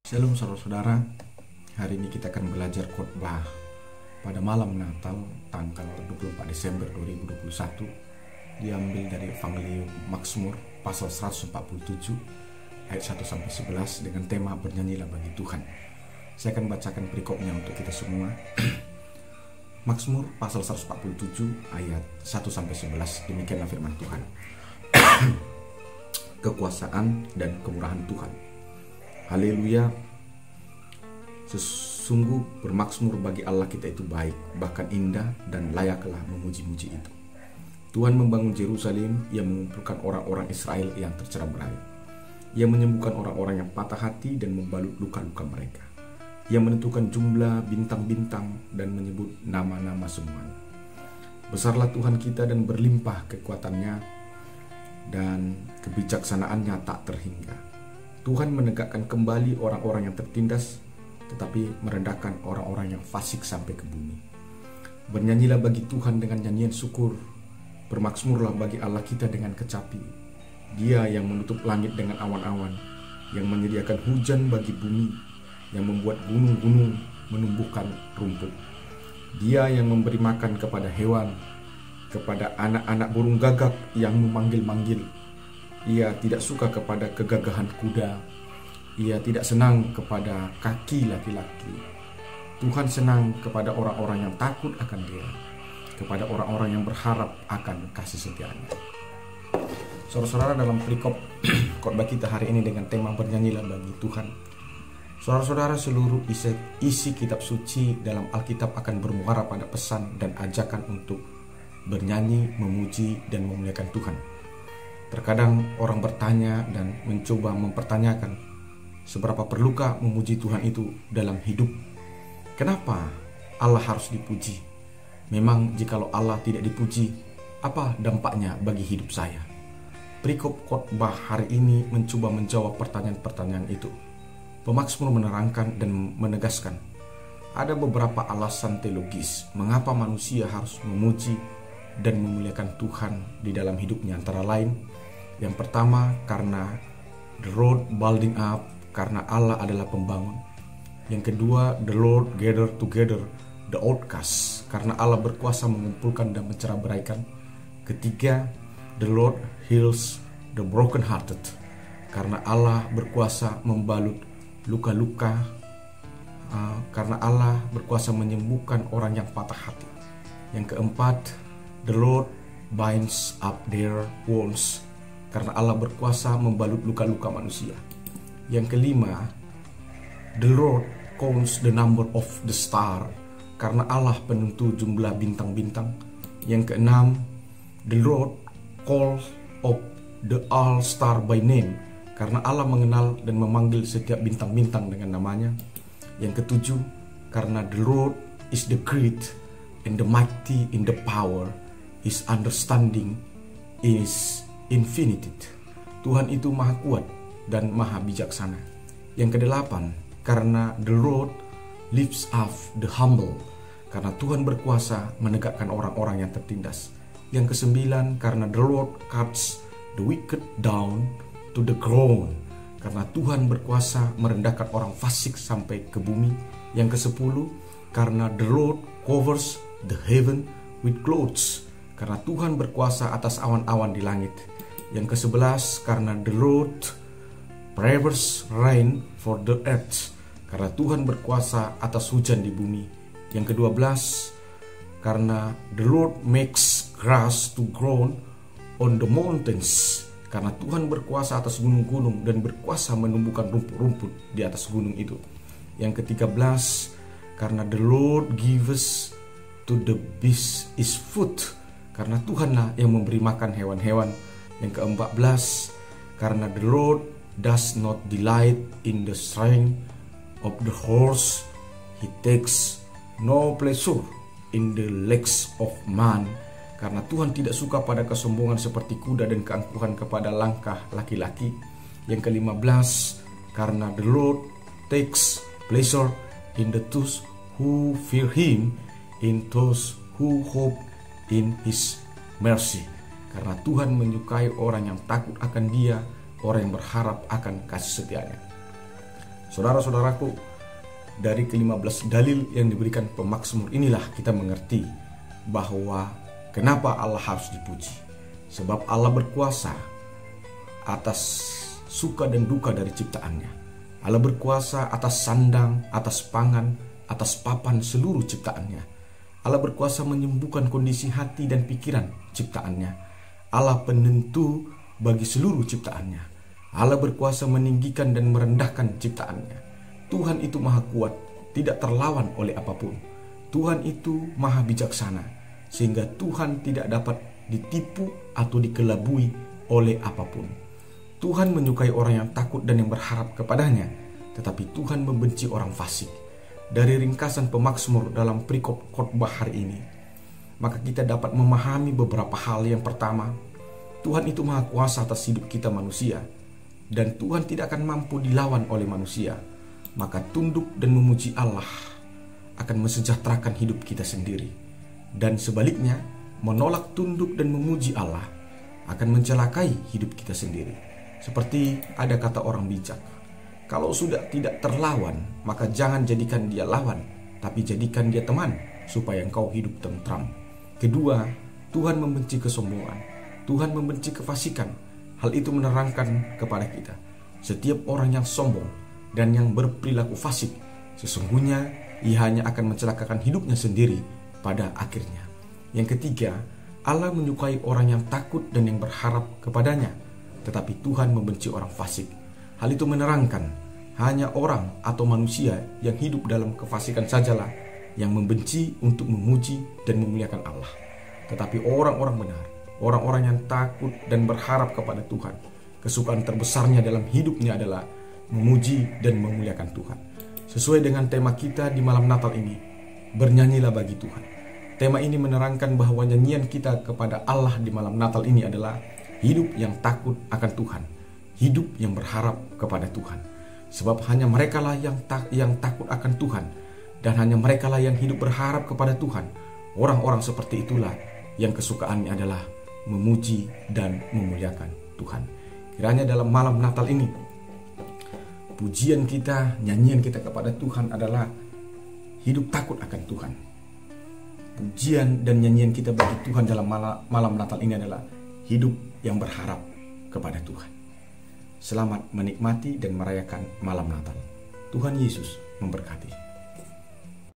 Shalom saudara-saudara, hari ini kita akan belajar khotbah pada malam Natal tanggal 24 Desember 2021, diambil dari Evangelium Mazmur pasal 147 ayat 1-11 dengan tema bernyanyilah bagi Tuhan. Saya akan bacakan perikopnya untuk kita semua. Mazmur pasal 147 ayat 1-11, demikianlah firman Tuhan. Kekuasaan dan kemurahan Tuhan. Haleluya. Sesungguh bermaksmur bagi Allah kita itu baik, bahkan indah, dan layaklah memuji-muji itu. Tuhan membangun Yerusalem, Ia mengumpulkan orang-orang Israel yang tercerai-berai. Ia menyembuhkan orang-orang yang patah hati dan membalut luka-luka mereka. Ia menentukan jumlah bintang-bintang dan menyebut nama-nama semuanya. Besarlah Tuhan kita dan berlimpah kekuatannya, dan kebijaksanaannya tak terhingga. Tuhan menegakkan kembali orang-orang yang tertindas, tetapi merendahkan orang-orang yang fasik sampai ke bumi. Bernyanyilah bagi Tuhan dengan nyanyian syukur, bermaksmurlah bagi Allah kita dengan kecapi. Dia yang menutup langit dengan awan-awan, yang menyediakan hujan bagi bumi, yang membuat gunung-gunung menumbuhkan rumput. Dia yang memberi makan kepada hewan, kepada anak-anak burung gagak yang memanggil-manggil. Ia tidak suka kepada kegagahan kuda. Ia tidak senang kepada kaki laki-laki. Tuhan senang kepada orang-orang yang takut akan Dia, kepada orang-orang yang berharap akan kasih setia-Nya. Saudara-saudara, dalam perikop khotbah kita hari ini dengan tema bernyanyilah bagi Tuhan, saudara-saudara, seluruh isi kitab suci dalam Alkitab akan bermuara pada pesan dan ajakan untuk bernyanyi, memuji, dan memuliakan Tuhan. Terkadang orang bertanya dan mencoba mempertanyakan, seberapa perlukah memuji Tuhan itu dalam hidup? Kenapa Allah harus dipuji? Memang jikalau Allah tidak dipuji, apa dampaknya bagi hidup saya? Perikop khotbah hari ini mencoba menjawab pertanyaan-pertanyaan itu. Pemazmur menerangkan dan menegaskan ada beberapa alasan teologis mengapa manusia harus memuji dan memuliakan Tuhan di dalam hidupnya. Antara lain, yang pertama karena the road building up, karena Allah adalah pembangun. Yang kedua, the Lord gather together the outcast, karena Allah berkuasa mengumpulkan dan menceraiberaikan. Ketiga, the Lord heals the broken hearted, karena Allah berkuasa membalut luka-luka, karena Allah berkuasa menyembuhkan orang yang patah hati. Yang keempat, the Lord binds up their wounds, karena Allah berkuasa membalut luka-luka manusia. Yang kelima, the Lord counts the number of the star, karena Allah penentu jumlah bintang-bintang. Yang keenam, the Lord calls of the all star by name, karena Allah mengenal dan memanggil setiap bintang-bintang dengan namanya. Yang ketujuh, karena the Lord is the great and the mighty in the power, His understanding is infinite. Tuhan itu maha kuat dan maha bijaksana. Yang kedelapan, karena the Lord lifts up the humble, karena Tuhan berkuasa menegakkan orang-orang yang tertindas. Yang kesembilan, karena the Lord cuts the wicked down to the ground, karena Tuhan berkuasa merendahkan orang fasik sampai ke bumi. Yang kesepuluh, karena the Lord covers the heaven with clouds, karena Tuhan berkuasa atas awan-awan di langit. Yang ke-11, karena the Lord prepares rain for the earth, karena Tuhan berkuasa atas hujan di bumi. Yang ke-12, karena the Lord makes grass to grow on the mountains, karena Tuhan berkuasa atas gunung-gunung dan berkuasa menumbuhkan rumput-rumput di atas gunung itu. Yang ke-13, karena the Lord gives to the beast is food, karena Tuhanlah yang memberi makan hewan-hewan. Yang ke-14, karena the Lord does not delight in the strength of the horse, He takes no pleasure in the legs of man, karena Tuhan tidak suka pada kesombongan seperti kuda dan keangkuhan kepada langkah laki-laki. Yang ke-15, karena the Lord takes pleasure in the those who fear Him, in those who hope in His mercy, karena Tuhan menyukai orang yang takut akan Dia, orang yang berharap akan kasih setia-Nya. Saudara-saudaraku, dari ke-15 dalil yang diberikan pemazmur inilah kita mengerti bahwa kenapa Allah harus dipuji. Sebab Allah berkuasa atas suka dan duka dari ciptaannya. Allah berkuasa atas sandang, atas pangan, atas papan seluruh ciptaannya. Allah berkuasa menyembuhkan kondisi hati dan pikiran ciptaannya. Allah penentu bagi seluruh ciptaannya. Allah berkuasa meninggikan dan merendahkan ciptaannya. Tuhan itu maha kuat, tidak terlawan oleh apapun. Tuhan itu maha bijaksana, sehingga Tuhan tidak dapat ditipu atau dikelabui oleh apapun. Tuhan menyukai orang yang takut dan yang berharap kepadanya, tetapi Tuhan membenci orang fasik. Dari ringkasan pemazmur dalam perikop khotbah hari ini, maka kita dapat memahami beberapa hal. Yang pertama, Tuhan itu maha kuasa atas hidup kita manusia, dan Tuhan tidak akan mampu dilawan oleh manusia. Maka tunduk dan memuji Allah akan mensejahterakan hidup kita sendiri. Dan sebaliknya, menolak tunduk dan memuji Allah akan mencelakai hidup kita sendiri. Seperti ada kata orang bijak, kalau sudah tidak terlawan, maka jangan jadikan dia lawan, tapi jadikan dia teman, supaya engkau hidup tentram. Kedua, Tuhan membenci kesombongan. Tuhan membenci kefasikan. Hal itu menerangkan kepada kita, setiap orang yang sombong dan yang berperilaku fasik, sesungguhnya ia hanya akan mencelakakan hidupnya sendiri pada akhirnya. Yang ketiga, Allah menyukai orang yang takut dan yang berharap kepadanya, tetapi Tuhan membenci orang fasik. Hal itu menerangkan hanya orang atau manusia yang hidup dalam kefasikan sajalah yang membenci untuk memuji dan memuliakan Allah. Tetapi orang-orang benar, orang-orang yang takut dan berharap kepada Tuhan, kesukaan terbesarnya dalam hidupnya adalah memuji dan memuliakan Tuhan. Sesuai dengan tema kita di malam Natal ini, bernyanyilah bagi Tuhan. Tema ini menerangkan bahwa nyanyian kita kepada Allah di malam Natal ini adalah hidup yang takut akan Tuhan, hidup yang berharap kepada Tuhan. Sebab hanya merekalah yang takut akan Tuhan, dan hanya merekalah yang hidup berharap kepada Tuhan. Orang-orang seperti itulah yang kesukaannya adalah memuji dan memuliakan Tuhan. Kiranya dalam malam Natal ini, pujian kita, nyanyian kita kepada Tuhan adalah hidup takut akan Tuhan. Pujian dan nyanyian kita bagi Tuhan dalam malam Natal ini adalah hidup yang berharap kepada Tuhan. Selamat menikmati dan merayakan malam Natal. Tuhan Yesus memberkati.